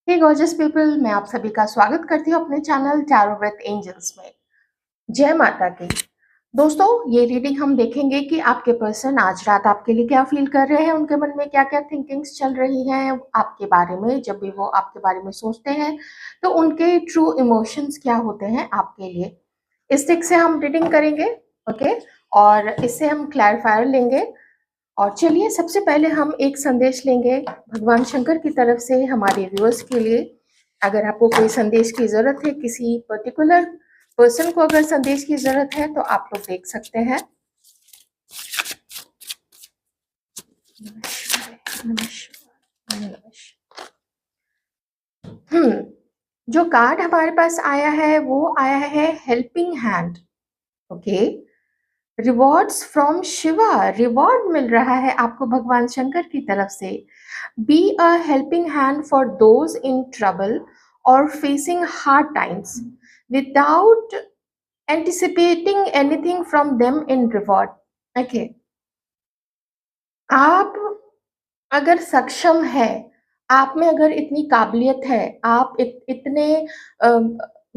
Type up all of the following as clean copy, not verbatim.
हे gorgeous people, मैं आप सभी का स्वागत करती हूँ अपने चैनल टैरो विद एंजल्स में। जय माता की। दोस्तों, ये रीडिंग हम देखेंगे कि आपके पर्सन आज रात आपके लिए क्या फील कर रहे हैं, उनके मन में क्या क्या थिंकिंग्स चल रही हैं आपके बारे में। जब भी वो आपके बारे में सोचते हैं तो उनके ट्रू इमोशंस क्या होते हैं आपके लिए। इस टिक से हम रीडिंग करेंगे, ओके। और इससे हम क्लैरिफायर लेंगे। और चलिए, सबसे पहले हम एक संदेश लेंगे भगवान शंकर की तरफ से हमारे व्यूअर्स के लिए। अगर आपको कोई संदेश की ज़रूरत है, किसी पर्टिकुलर पर्सन को अगर संदेश की ज़रूरत है, तो आप लोग देख सकते हैं। जो कार्ड हमारे पास आया है वो आया है helping hand, okay. Rewards from Shiva, reward मिल रहा है आपको भगवान शंकर की तरफ से। Be a helping hand for those in trouble और facing hard times without anticipating anything from them in reward, okay. आप अगर सक्षम है, आप में अगर इतनी काबिलियत है, आप इतने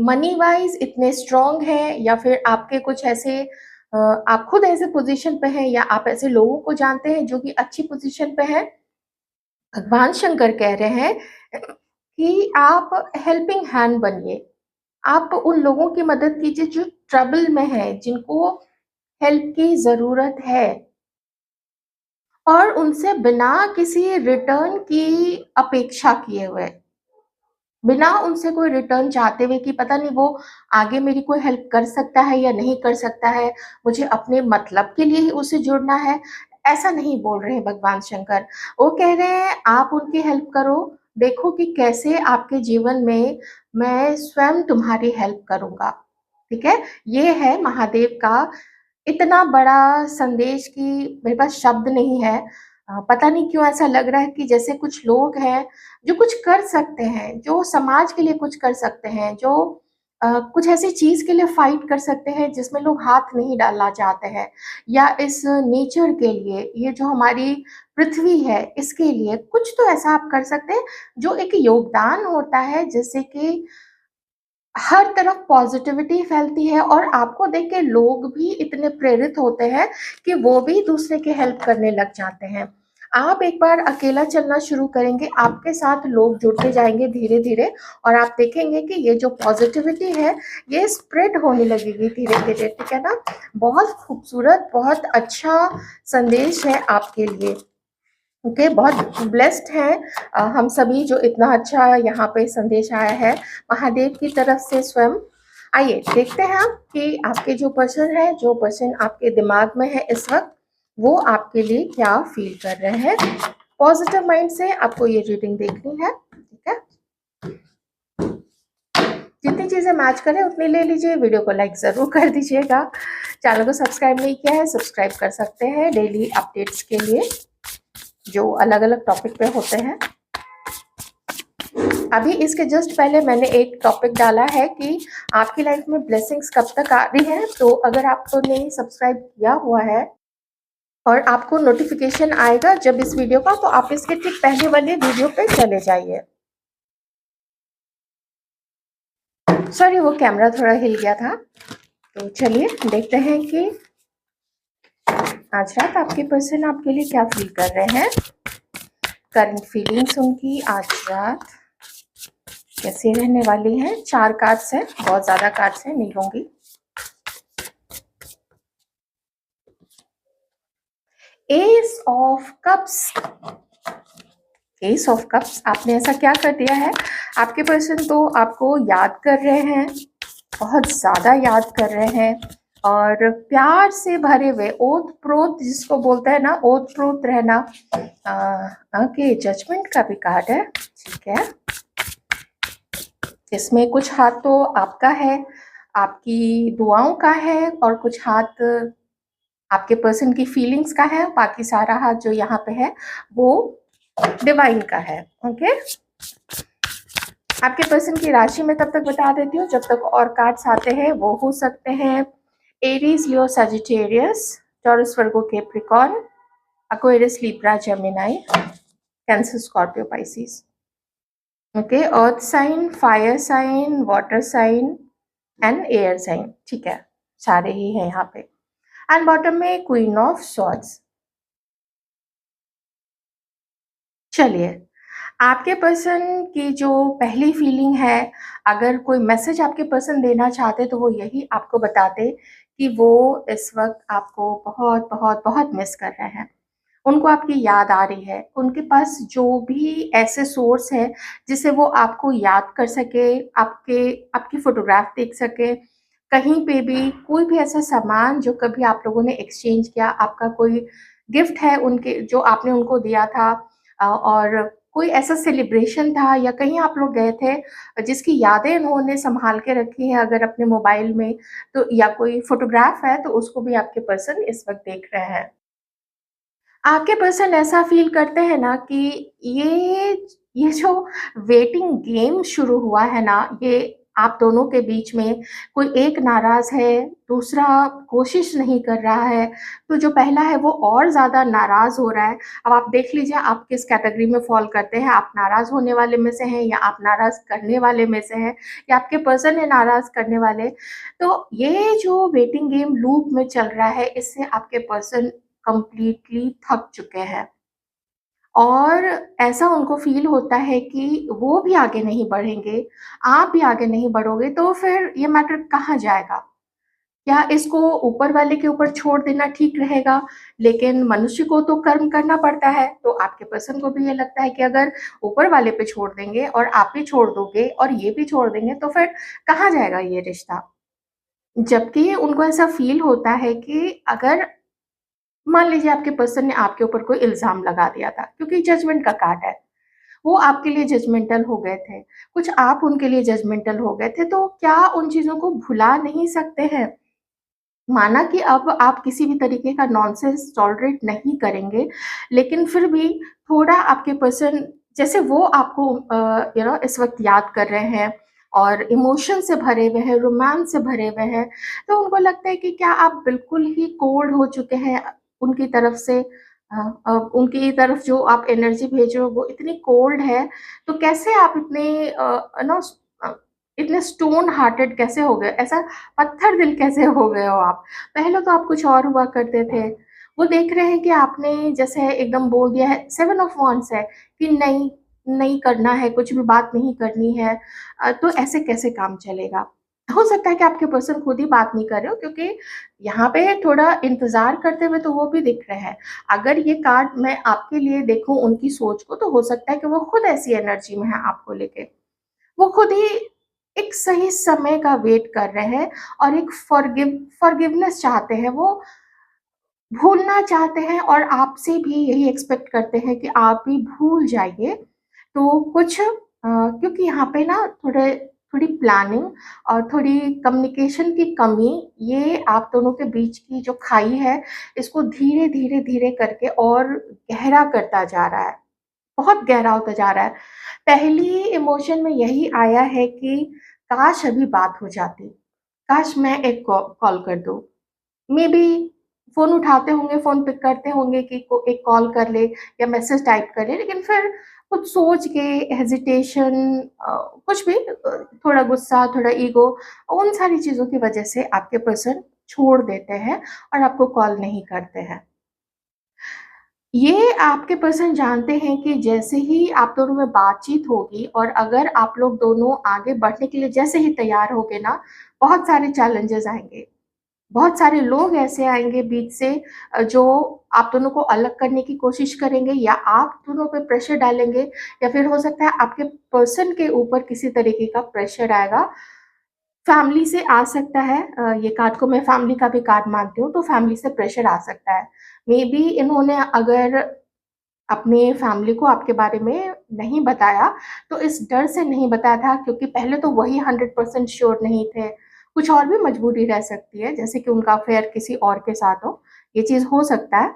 मनी वाइज इतने स्ट्रांग हैं, या फिर आपके कुछ ऐसे आप खुद ऐसे पोजीशन पे हैं, या आप ऐसे लोगों को जानते हैं जो कि अच्छी पोजीशन पे हैं, भगवान शंकर कह रहे हैं कि आप हेल्पिंग हैंड बनिए। आप उन लोगों की मदद कीजिए जो ट्रबल में है, जिनको हेल्प की ज़रूरत है, और उनसे बिना किसी रिटर्न की अपेक्षा किए हुए, बिना उनसे कोई रिटर्न चाहते हुए कि पता नहीं वो आगे मेरी कोई हेल्प कर सकता है या नहीं कर सकता है, मुझे अपने मतलब के लिए ही उससे जुड़ना है, ऐसा नहीं बोल रहे हैं भगवान शंकर। वो कह रहे हैं आप उनकी हेल्प करो, देखो कि कैसे आपके जीवन में मैं स्वयं तुम्हारी हेल्प करूँगा, ठीक है? ये है महादेव का इतना बड़ा संदेश कि मेरे पास शब्द नहीं है। पता नहीं क्यों ऐसा लग रहा है कि जैसे कुछ लोग हैं जो कुछ कर सकते हैं, जो समाज के लिए कुछ कर सकते हैं, जो कुछ ऐसी चीज़ के लिए फाइट कर सकते हैं जिसमें लोग हाथ नहीं डालना चाहते हैं, या इस नेचर के लिए, ये जो हमारी पृथ्वी है इसके लिए कुछ तो ऐसा आप कर सकते हैं जो एक योगदान होता है, जिससे कि हर तरफ पॉजिटिविटी फैलती है और आपको देख के लोग भी इतने प्रेरित होते हैं कि वो भी दूसरे की हेल्प करने लग जाते हैं। आप एक बार अकेला चलना शुरू करेंगे, आपके साथ लोग जुड़ते जाएंगे धीरे धीरे, और आप देखेंगे कि ये जो पॉजिटिविटी है ये स्प्रेड होने लगेगी धीरे धीरे, ठीक है ना। बहुत खूबसूरत, बहुत अच्छा संदेश है आपके लिए, ओके। बहुत ब्लेस्ड हैं हम सभी जो इतना अच्छा यहाँ पे संदेश आया है महादेव की तरफ से स्वयं। आइए देखते हैं आप कि आपके जो पर्सन है, जो पर्सन आपके दिमाग में है इस वक्त, वो आपके लिए क्या फील कर रहे हैं। पॉजिटिव माइंड से आपको ये रीडिंग देखनी है, ठीक है। जितनी चीजें मैच करें उतनी ले लीजिए। वीडियो को लाइक जरूर कर दीजिएगा। चैनल को सब्सक्राइब नहीं किया है, सब्सक्राइब कर सकते हैं डेली अपडेट्स के लिए जो अलग अलग टॉपिक पे होते हैं। अभी इसके जस्ट पहले मैंने एक टॉपिक डाला है कि आपकी लाइफ में ब्लेसिंग्स कब तक आ रही है, तो अगर आपने सब्सक्राइब किया हुआ है और आपको नोटिफिकेशन आएगा जब इस वीडियो का, तो आप इसके ठीक पहले वाले वीडियो पे चले जाइए। सॉरी, वो कैमरा थोड़ा हिल गया था। तो चलिए देखते हैं कि आज रात आपके पर्सन आपके लिए क्या फील कर रहे हैं। करंट फीलिंग्स उनकी आज रात कैसे रहने वाली हैं। 4 कार्ड्स हैं, बहुत ज्यादा कार्ड्स हैं, नहीं लूंगी। S of cups, S of cups, आपने ऐसा क्या कर दिया है। आपके पर्सन तो आपको याद कर रहे हैं, बहुत ज्यादा याद कर रहे हैं, और प्यार से भरे हुए, ओत प्रोत जिसको बोलते हैं ना, ओत प्रोत रहना। ओके, जजमेंट का भी कार्ड है, ठीक है। इसमें कुछ हाथ तो आपका है, आपकी दुआओं का है, और कुछ हाथ आपके पर्सन की फीलिंग्स का है, बाकी सारा हाथ जो यहाँ पे है वो डिवाइन का है, ओके। आपके पर्सन की राशि में तब तक बता देती हूँ जब तक और कार्ड्स आते हैं। वो हो सकते हैं Aries, Leo, Sagittarius, Taurus, Virgo, Capricorn, Aquarius, Libra, Gemini, Cancer, Scorpio, Pisces. Okay, earth sign, fire sign, water sign and air sign, ठीक है, सारे ही हैं यहाँ पे। एंड बॉटम में क्वीन ऑफ सॉर्ड्स। चलिए, आपके पर्सन की जो पहली फीलिंग है, अगर कोई मैसेज आपके पर्सन देना चाहते तो वो यही आपको बताते कि वो इस वक़्त आपको बहुत, बहुत, बहुत मिस कर रहे हैं। उनको आपकी याद आ रही है, उनके पास जो भी ऐसे सोर्स है जिससे वो आपको याद कर सके, आपके आपकी फ़ोटोग्राफ देख सके, कहीं पे भी कोई भी ऐसा सामान जो कभी आप लोगों ने एक्सचेंज किया, आपका कोई गिफ्ट है उनके जो आपने उनको दिया था, और कोई ऐसा सेलिब्रेशन था या कहीं आप लोग गए थे जिसकी यादें उन्होंने सँभाल के रखी हैं अगर अपने मोबाइल में, तो या कोई फ़ोटोग्राफ है तो उसको भी आपके पर्सन इस वक़्त देख रहे हैं। आपके पर्सन ऐसा फ़ील करते हैं ना कि ये ये जो वेटिंग गेम शुरू हुआ है ना, ये आप दोनों के बीच में, कोई एक नाराज़ है, दूसरा कोशिश नहीं कर रहा है, तो जो पहला है वो और ज़्यादा नाराज़ हो रहा है। अब आप देख लीजिए आप किस कैटेगरी में फ़ॉल करते हैं, आप नाराज़ होने वाले में से हैं या आप नाराज़ करने वाले में से हैं या आपके पर्सन है नाराज़ करने वाले। तो ये जो वेटिंग गेम लूप में चल रहा है, इससे आपके पर्सन कंप्लीटली थक चुके हैं और ऐसा उनको फ़ील होता है कि वो भी आगे नहीं बढ़ेंगे, आप भी आगे नहीं बढ़ोगे, तो फिर ये मैटर कहाँ जाएगा? क्या इसको ऊपर वाले के ऊपर छोड़ देना ठीक रहेगा? लेकिन मनुष्य को तो कर्म करना पड़ता है, तो आपके पर्सन को भी ये लगता है कि अगर ऊपर वाले पे छोड़ देंगे और आप भी छोड़ दोगे और ये भी छोड़ देंगे, तो फिर कहाँ जाएगा ये रिश्ता? जबकि उनको ऐसा फ़ील होता है कि अगर मान लीजिए आपके पर्सन ने आपके ऊपर कोई इल्ज़ाम लगा दिया था, क्योंकि जजमेंट का कार्ड है। वो आपके लिए जजमेंटल हो गए थे, कुछ आप उनके लिए जजमेंटल हो गए थे, तो क्या उन चीज़ों को भुला नहीं सकते हैं? माना कि अब आप किसी भी तरीके का नॉनसेंस टॉलरेट नहीं करेंगे, लेकिन फिर भी थोड़ा आपके पर्सन जैसे वो आपको इस वक़्त याद कर रहे हैं और इमोशन से भरे हुए हैं, रोमांस से भरे हुए हैं, तो उनको लगता है कि क्या आप बिल्कुल ही कोल्ड हो चुके हैं उनकी तरफ से, उनकी तरफ जो आप एनर्जी भेज रहे हो वो इतनी कोल्ड है, तो कैसे आप इतने अ, इतने स्टोन हार्टेड कैसे हो गए? ऐसा पत्थर दिल कैसे हो गए हो आप? पहले तो आप कुछ और हुआ करते थे। वो देख रहे हैं कि आपने जैसे एकदम बोल दिया है, 7 ऑफ वांड्स है कि नहीं, नहीं करना है, कुछ भी बात नहीं करनी है, तो ऐसे कैसे काम चलेगा? हो सकता है कि आपके पर्सन खुद ही बात नहीं कर रहे हो, क्योंकि यहाँ पे थोड़ा इंतज़ार करते हुए तो वो भी दिख रहे हैं। अगर ये कार्ड मैं आपके लिए देखूँ उनकी सोच को, तो हो सकता है कि वो खुद ऐसी एनर्जी में हैं आपको लेके। वो खुद ही एक सही समय का वेट कर रहे हैं और एक फॉरगिवनेस चाहते हैं, वो भूलना चाहते हैं और आपसे भी यही एक्सपेक्ट करते हैं कि आप भी भूल जाइए। तो कुछ क्योंकि यहाँ पे ना थोड़ी प्लानिंग और थोड़ी कम्युनिकेशन की कमी, ये आप दोनों के बीच की जो खाई है, इसको धीरे-धीरे करके और गहरा करता जा रहा है, बहुत गहरा होता जा रहा है। पहली इमोशन में यही आया है कि काश अभी बात हो जाती, काश मैं एक कॉल कर दूँ। मेबी फ़ोन उठाते होंगे, फ़ोन पिक करते होंगे कि को एक कॉल कर ले या मैसेज टाइप कर ले, लेकिन फिर कुछ सोच के हेजिटेशन, कुछ भी, थोड़ा गुस्सा, थोड़ा ईगो, उन सारी चीज़ों की वजह से आपके पर्सन छोड़ देते हैं और आपको कॉल नहीं करते हैं। ये आपके पर्सन जानते हैं कि जैसे ही आप दोनों में बातचीत होगी और अगर आप लोग दोनों आगे बढ़ने के लिए जैसे ही तैयार होगे ना, बहुत सारे चैलेंजेज़ आएँगे। बहुत सारे लोग ऐसे आएँगे बीच से, जो आप दोनों को अलग करने की कोशिश करेंगे या आप दोनों पे प्रेशर डालेंगे, या फिर हो सकता है आपके पर्सन के ऊपर किसी तरीके का प्रेशर आएगा। फैमिली से आ सकता है, ये कार्ड को मैं फैमिली का भी कार्ड मानती हूँ, तो फैमिली से प्रेशर आ सकता है। मेबी इन्होंने अगर अपने फैमिली को आपके बारे में नहीं बताया, तो इस डर से नहीं बताया था क्योंकि पहले तो वही 100% श्योर नहीं थे। कुछ और भी मजबूरी रह सकती है, जैसे कि उनका अफ़ेयर किसी और के साथ हो, ये चीज़ हो सकता है।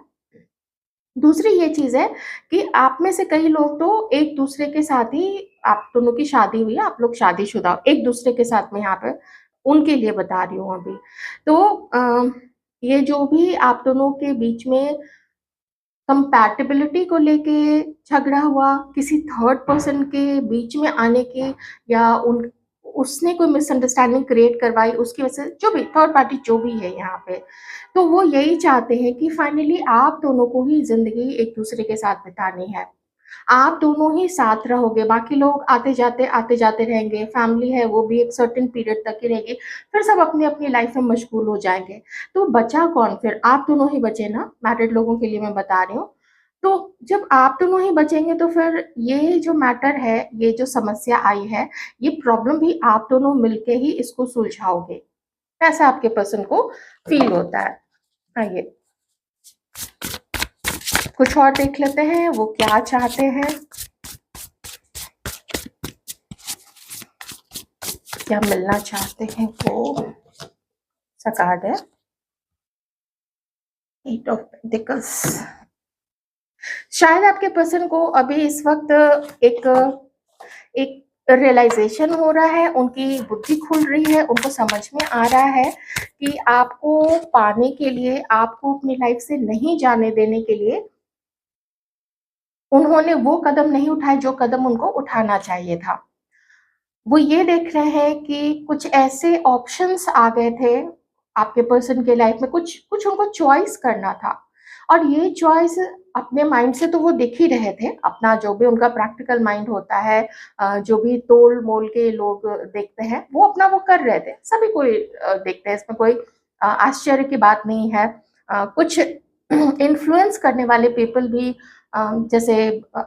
दूसरी ये चीज़ है कि आप में से कई लोग तो एक-दूसरे के साथ ही, आप दोनों की शादी हुई है, आप लोग शादीशुदा हो, एक-दूसरे के साथ मैं यहाँ पे उनके लिए बता रही हूँ अभी। तो ये जो भी आप दोनों के बीच में कंपैटिबिलिटी को लेके झगड़ा हुआ, किसी थर्ड पर्सन के बीच में आने की, या उन उसने कोई मिसअंडरस्टैंडिंग क्रिएट करवाई, उसकी वजह से जो भी थर्ड पार्टी जो भी है यहाँ पे, तो वो यही चाहते हैं कि फाइनली आप दोनों को ही ज़िंदगी एक-दूसरे के साथ बितानी है। आप दोनों ही साथ रहोगे, बाकी लोग आते-जाते रहेंगे, फैमिली है वो भी एक सर्टेन पीरियड तक ही रहेगी, फिर सब अपनी-अपनी लाइफ में मशगूल हो जाएँगे। तो बचा कौन फिर? आप दोनों ही बचे ना, मैरिड लोगों के लिए मैं बता रही हूँ। तो जब आप दोनों ही बचेंगे तो फिर ये जो मैटर है, ये जो समस्या आई है, ये प्रॉब्लम भी आप दोनों मिलके ही इसको सुलझाओगे। ऐसा आपके पर्सन को फ़ील होता है। आइए, कुछ और देख लेते हैं, वो क्या चाहते हैं? क्या मिलना चाहते हैं वो? सा कार्ड है, 8 ऑफ पेंटिकल्स। शायद आपके पर्सन को अभी इस वक़्त एक एक रियलाइज़ेशन हो रहा है, उनकी बुद्धि खुल रही है, उनको समझ में आ रहा है कि आपको पाने के लिए, आपको अपनी लाइफ़ से नहीं जाने देने के लिए, उन्होंने वो कदम नहीं उठाए जो कदम उनको उठाना चाहिए था। वो ये देख रहे हैं कि कुछ ऐसे ऑप्शंस आ गए थे आपके पर्सन के लाइफ में, कुछ कुछ उनको चॉइस करना था, और ये चॉइस अपने माइंड से तो वो देख ही रहे थे, अपना जो भी उनका प्रैक्टिकल माइंड होता है, जो भी तोल-मोल के लोग देखते हैं, वो अपना वो कर रहे थे। सभी कोई देखते हैं, इसमें कोई आश्चर्य की बात नहीं है। कुछ इन्फ्लुएंस करने वाले पीपल भी, जैसे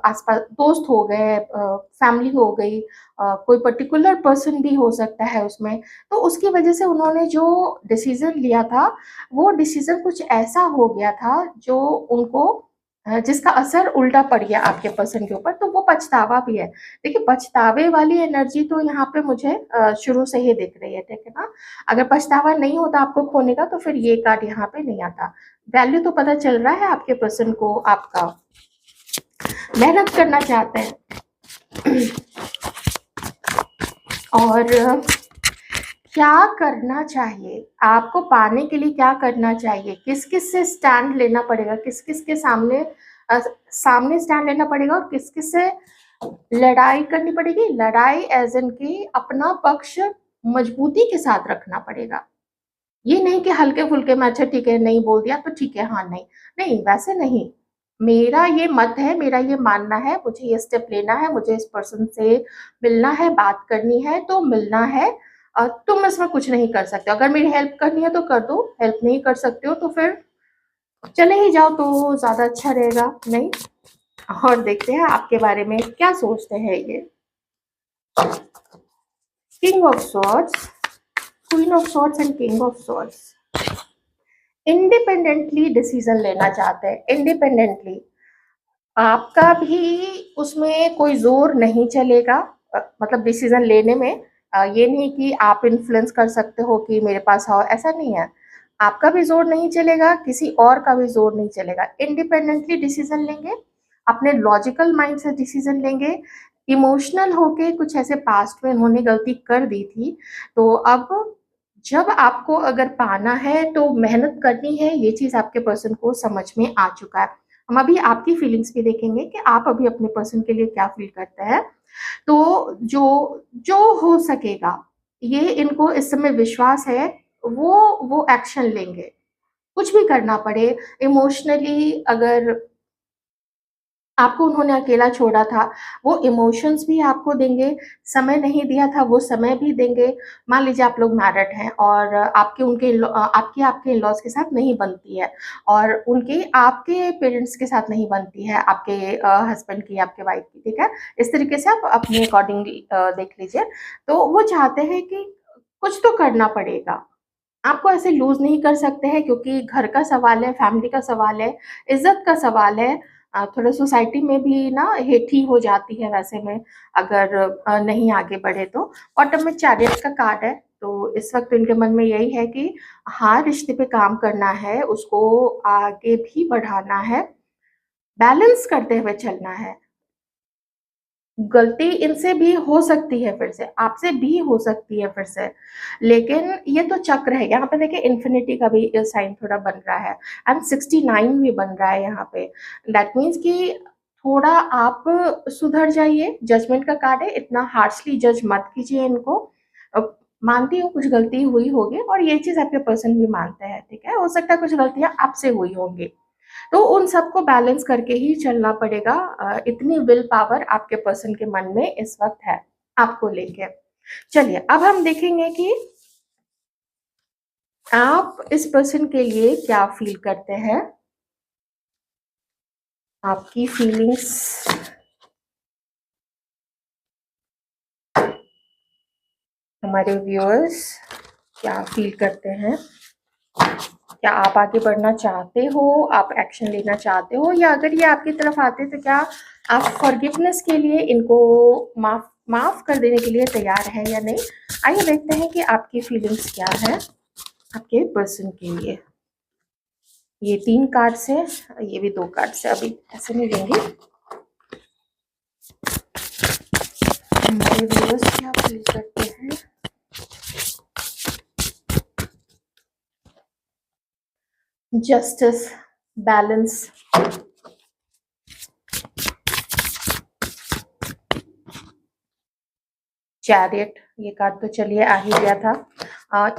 आस-पास दोस्त हो गए, फैमिली हो गई, कोई पर्टिकुलर पर्सन भी हो सकता है उसमें। तो उसकी वजह से उन्होंने जो डिसीज़न लिया था, वो डिसीज़न कुछ ऐसा हो गया था जो उनको जिसका असर उल्टा पड़ गया आपके पर्सन के ऊपर, तो वो पछतावा भी है। देखिए, पछतावे वाली एनर्जी तो यहाँ पे मुझे शुरू से ही दिख रही है, ठीक है ना? अगर पछतावा नहीं होता आपको खोने का, तो फिर ये कार्ड यहाँ पे नहीं आता। वैल्यू तो पता चल रहा है आपके पर्सन को आपका, मेहनत करना चाहते हैं। और क्या करना चाहिए? आपको पाने के लिए क्या करना चाहिए? किस-किस से स्टैंड लेना पड़ेगा? किस-किस के सामने सामने स्टैंड लेना पड़ेगा, और किस-किस से लड़ाई करनी पड़ेगी? लड़ाई ऐज़ इन कि अपना पक्ष मजबूती के साथ रखना पड़ेगा। ये नहीं कि हल्के-फुल्के में अच्छा ठीक है, नहीं बोल दिया तो ठीक है, हाँ, नहीं। नहीं, वैसे नहीं। मेरा ये मत है, मेरा ये मानना है, मुझे ये स्टेप लेना है, मुझे इस पर्सन से मिलना है, बात करनी है तो मिलना है। तुम इसमें कुछ नहीं कर सकते हो। अगर मेरी हेल्प करनी है तो कर दो, हेल्प नहीं कर सकते हो तो फिर चले ही जाओ तो ज़्यादा अच्छा रहेगा, नहीं? और देखते हैं आपके बारे में क्या सोचते हैं ये। King of swords, queen of swords and king of swords. Independently decision लेना चाहते हैं, इंडिपेंडेंटली। आपका भी उसमें कोई ज़ोर नहीं चलेगा, मतलब डिसीजन लेने में। ये नहीं कि आप इन्फ्लुएंस कर सकते हो कि मेरे पास आओ, ऐसा नहीं है। आपका भी ज़ोर नहीं चलेगा, किसी और का भी ज़ोर नहीं चलेगा। इंडिपेंडेंटली डिसीजन लेंगे, अपने लॉजिकल माइंड से डिसीजन लेंगे। इमोशनल होके कुछ ऐसे पास्ट में उन्होंने गलती कर दी थी, तो अब जब आपको अगर पाना है तो मेहनत करनी है, ये चीज़ आपके पर्सन को समझ में आ चुका है। हम अभी आपकी फीलिंग्स भी देखेंगे कि आप अभी अपने पर्सन के लिए क्या फ़ील करते हैं। तो जो जो हो सकेगा, ये इनको इस समय विश्वास है, वो एक्शन लेंगे। कुछ भी करना पड़े, इमोशनली अगर आपको उन्होंने अकेला छोड़ा था, वो इमोशंस भी आपको देंगे, समय नहीं दिया था वो समय भी देंगे। मान लीजिए आप लोग मैरिड हैं और आपकी आपके इन-लॉज़ के साथ नहीं बनती है, और उनकी आपके पेरेंट्स के साथ नहीं बनती है, आपके हस्बैंड की, आपके वाइफ की, ठीक है? इस तरीके से आप अपने अकॉर्डिंगली देख लीजिए। तो वो चाहते हैं कि कुछ तो करना पड़ेगा। आपको ऐसे लूज़ नहीं कर सकते हैं, क्योंकि घर का सवाल है, फैमिली का सवाल है, इज़्ज़त का सवाल है। थोड़ा सोसाइटी में भी ना हेठी हो जाती है वैसे में, अगर नहीं आगे बढ़े तो। बॉटम में चैरियट का कार्ड है, तो इस वक़्त इनके मन में यही है कि हाँ, रिश्ते पे काम करना है, उसको आगे भी बढ़ाना है, बैलेंस करते हुए चलना है। गलती इनसे भी हो सकती है फिर से, आपसे भी हो सकती है फिर से, लेकिन ये तो चक्र है। यहाँ पे देखिए इन्फिनिटी का भी साइन थोड़ा बन रहा है एंड 69 भी बन रहा है यहाँ पे। दैट मीन्स कि थोड़ा आप सुधर जाइए। जजमेंट का कार्ड है, इतना हार्शली जज मत कीजिए इनको। अ, मानती हूँ कुछ गलती हुई होगी और ये चीज़ आपके पर्सन भी मानते हैं, ठीक है? हो सकता है कुछ गलतियाँ आपसे हुई होंगी। तो उन सबको बैलेंस करके ही चलना पड़ेगा। इतनी विल पावर आपके पर्सन के मन में इस वक्त है आपको लेके। चलिए अब हम देखेंगे कि आप इस पर्सन के लिए क्या फील करते हैं, आपकी फीलिंग्स। हमारे व्यूअर्स क्या फील करते हैं, क्या आप आगे बढ़ना चाहते हो, आप एक्शन लेना चाहते हो, या अगर ये आपकी तरफ आते तो क्या आप फॉरगिवनेस के लिए इनको माफ माफ कर देने के लिए तैयार हैं या नहीं। आइए देखते हैं कि आपकी फीलिंग्स क्या है आपके पर्सन के लिए। ये 3 कार्ड्स है, ये भी 2 कार्ड्स है, अभी ऐसे नहीं लेंगे। हमारे व्यूअर्स क्या फील करते हैं। जस्टिस, बैलेंस, चैरियट, ये कार्ड तो चलिए आ ही गया था।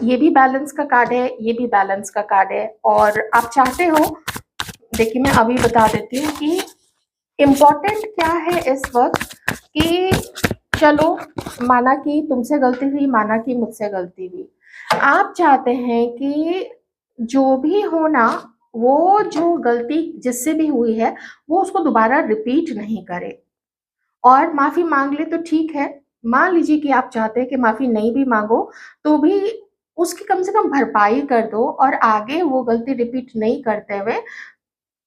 ये भी बैलेंस का कार्ड है, ये भी बैलेंस का कार्ड है। और आप चाहते हो, देखिए मैं अभी बता देती हूँ कि इम्पोर्टेंट क्या है इस वक्त, कि चलो माना कि तुमसे गलती हुई, माना कि मुझसे गलती हुई, आप चाहते हैं कि जो भी हो ना, वो जो गलती जिससे भी हुई है वो उसको दोबारा रिपीट नहीं करे। और माफ़ी माँग ले तो ठीक है, मान लीजिए कि आप चाहते हैं कि माफ़ी नहीं भी माँगो, तो भी उसकी कम से कम भरपाई कर दो और आगे वो गलती रिपीट नहीं करते हुए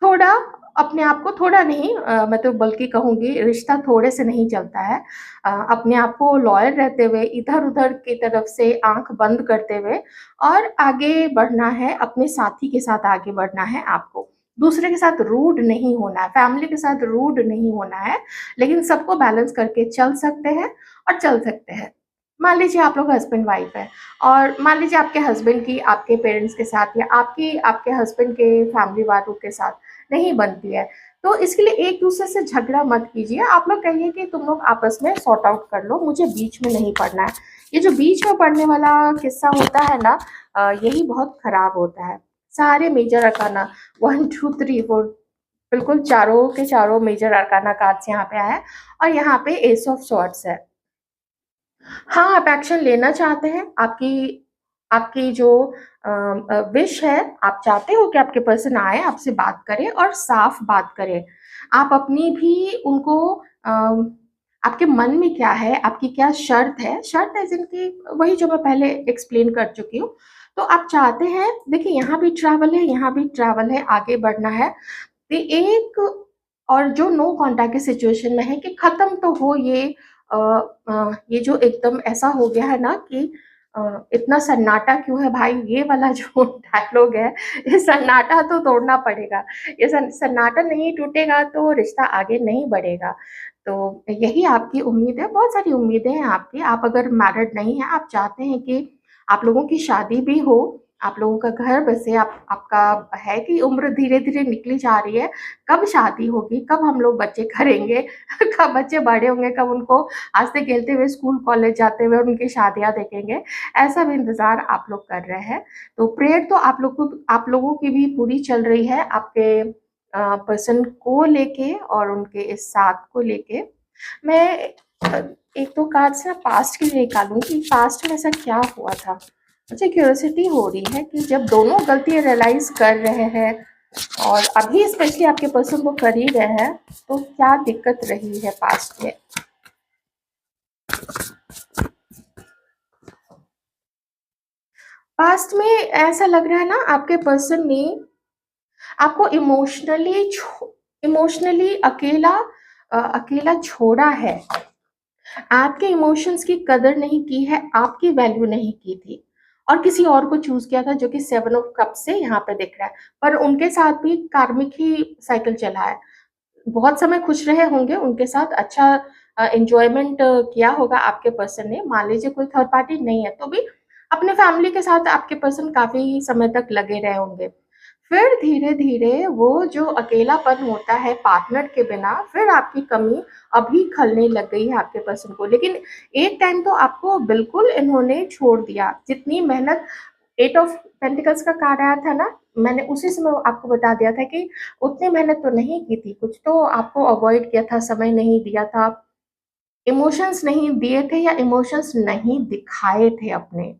थोड़ा अपने आप को, थोड़ा नहीं मैं तो बल्कि कहूँगी रिश्ता थोड़े से नहीं चलता है। अपने आप को लॉयल रहते हुए, इधर-उधर की तरफ से आँख बंद करते हुए और आगे बढ़ना है, अपने साथी के साथ आगे बढ़ना है आपको। दूसरे के साथ रूड नहीं होना है, फैमिली के साथ रूड नहीं होना है, लेकिन सबको बैलेंस करके चल सकते हैं और चल सकते हैं। मान लीजिए आप लोग हस्बैंड-वाइफ हैं और मान लीजिए आपके हस्बैंड की आपके पेरेंट्स के साथ या आपकी आपके हस्बैंड के फैमिली वालों के साथ नहीं बनती है, तो इसके लिए एक-दूसरे से झगड़ा मत कीजिए। आप लोग कहिए कि तुम लोग आपस में सॉर्ट आउट कर लो, मुझे बीच में नहीं पड़ना है। ये जो बीच में पड़ने वाला किस्सा होता है ना, यही बहुत खराब होता है। सारे मेजर अरकाना 1, 2, 3, 4 बिल्कुल चारों के चारों मेजर अरकाना कार्ड्स यहाँ पे आए हैं और यहाँ पे एस ऑफ सॉर्ड्स है। हाँ, आप एक्शन लेना चाहते हैं, आपकी आपकी जो विश है, आप चाहते हो कि आपके पर्सन आए, आपसे बात करे और साफ बात करे। आप अपनी भी उनको आपके मन में क्या है, आपकी क्या शर्त है, शर्त एज़ इन कि वही जो मैं पहले एक्सप्लेन कर चुकी हूँ। तो आप चाहते हैं, देखिए यहाँ भी ट्रैवल है, यहाँ भी ट्रैवल है, आगे बढ़ना है। ये एक और जो नो कॉन्टैक्ट की सिचुएशन में है कि खत्म तो हो ये, ये जो एकदम ऐसा हो गया है ना कि इतना सन्नाटा क्यों है भाई, ये वाला जो डायलॉग है, ये सन्नाटा तो तोड़ना पड़ेगा। ये सन्नाटा नहीं टूटेगा तो रिश्ता आगे नहीं बढ़ेगा। तो यही आपकी उम्मीद है, बहुत सारी उम्मीदें हैं आपकी। आप अगर मैरिड नहीं हैं, आप चाहते हैं कि आप लोगों की शादी भी हो, आप लोगों का घर बसे, आप आपका है कि उम्र धीरे-धीरे निकली जा रही है, कब शादी होगी, कब हम लोग बच्चे करेंगे, कब बच्चे बड़े होंगे, कब उनको हँसते-खेलते हुए स्कूल, कॉलेज जाते हुए उनकी शादियाँ देखेंगे, ऐसा भी इंतज़ार आप लोग कर रहे हैं। तो प्रेयर तो आप लोगों की भी पूरी चल रही है आपके पर्सन को लेके और उनके इस साथ को लेके। मैं अ, 1-2 कार्ड्स ना पास्ट के लिए निकालूँगी, पास्ट में ऐसा क्या हुआ था? मुझे क्यूरियोसिटी हो रही है कि जब दोनों गलतियाँ रियलाइज़ कर रहे हैं और अभी स्पेशली आपके पर्सन को कर ही रहे हैं, तो क्या दिक्कत रही है पास्ट में? पास्ट में ऐसा लग रहा है ना, आपके पर्सन ने आपको इमोशनली अकेला छोड़ा है। आपके इमोशंस की कदर नहीं की है, आपकी वैल्यू नहीं की थी और किसी और को चूज़ किया था, जो कि 7 ऑफ कप्स से यहाँ पे दिख रहा है। पर उनके साथ भी कार्मिक ही साइकिल चला है। बहुत समय खुश रहे होंगे उनके साथ, अच्छा एन्जॉयमेंट किया होगा आपके पर्सन ने, मान लीजिए कोई थर्ड पार्टी नहीं है, तो भी अपने फैमिली के साथ आपके पर्सन काफ़ी समय तक लगे रहे होंगे। फिर धीरे-धीरे वो जो अकेलापन होता है पार्टनर के बिना, फिर आपकी कमी अभी खलने लग गई है आपके पर्सन को। लेकिन एक टाइम तो आपको बिल्कुल इन्होंने छोड़ दिया। जितनी मेहनत 8 ऑफ पेंटिकल्स का कार्ड आया था ना, मैंने उसी समय आपको बता दिया था कि उतनी मेहनत तो नहीं की थी, कुछ तो आपको अवॉइड किया था, समय नहीं दिया था, इमोशंस नहीं दिए थे या इमोशंस नहीं दिखाए थे अपने।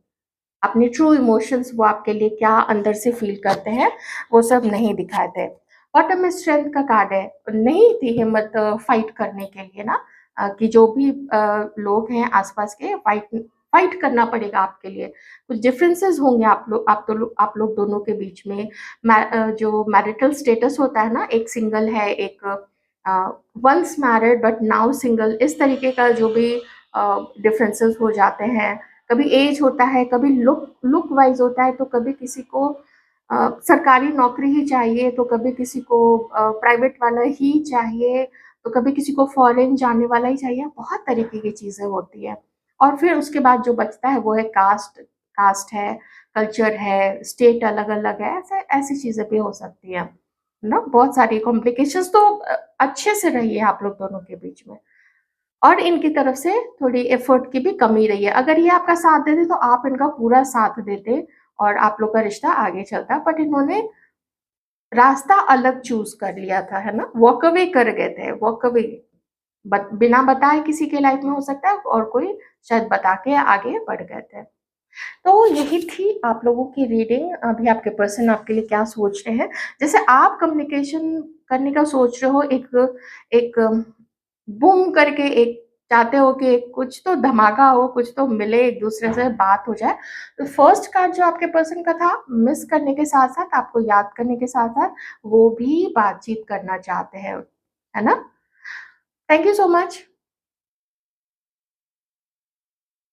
अपने ट्रू इमोशंस वो आपके लिए क्या अंदर से फ़ील करते हैं, वो सब नहीं दिखाए थे। बॉटम में स्ट्रेंथ का कार्ड है, नहीं थी हिम्मत फाइट करने के लिए ना, कि जो भी लोग हैं आस-पास के फाइट फाइट करना पड़ेगा आपके लिए। कुछ डिफरेंसेस होंगे आप लोग दोनों के बीच में। जो मैरिटल स्टेटस होता है ना, एक सिंगल है, एक once married but now single, इस तरीके का जो भी डिफरेंसेस हो जाते हैं। कभी एज होता है, कभी लुक वाइज़ होता है, तो कभी किसी को सरकारी नौकरी ही चाहिए, तो कभी किसी को प्राइवेट वाला ही चाहिए, तो कभी किसी को फॉरेन जाने वाला ही चाहिए, बहुत तरीके की चीज़ें होती हैं। और फिर उसके बाद जो बचता है वो है कास्ट, कास्ट है, कल्चर है, स्टेट अलग-अलग है, ऐसी चीज़ें भी हो सकती हैं, ना? बहुत सारी कॉम्प्लिकेशंस तो अच्छे से रही है आप लोग दोनों के बीच में। और इनकी तरफ से थोड़ी एफर्ट की भी कमी रही है। अगर ये आपका साथ देते तो आप इनका पूरा साथ देते और आप लोग का रिश्ता आगे चलता, बट इन्होंने रास्ता अलग चूज़ कर लिया था, है ना? वॉक अवे कर गए थे, वॉक अवे बिना बताए किसी के लाइफ में हो सकता है और कोई शायद बता के आगे बढ़ गए थे। तो यही थी आप लोगों की रीडिंग। अभी आपके पर्सन आपके लिए क्या सोच रहे हैं। जैसे आप कम्युनिकेशन करने का सोच रहे हो, एक एक बूम करके एक चाहते हो कि कुछ तो धमाका हो, कुछ तो मिले, एक-दूसरे से बात हो जाए। तो फर्स्ट कार्ड जो आपके पर्सन का था, मिस करने के साथ-साथ, आपको याद करने के साथ-साथ, वो भी बातचीत करना चाहते हैं, है ना? Thank you so much.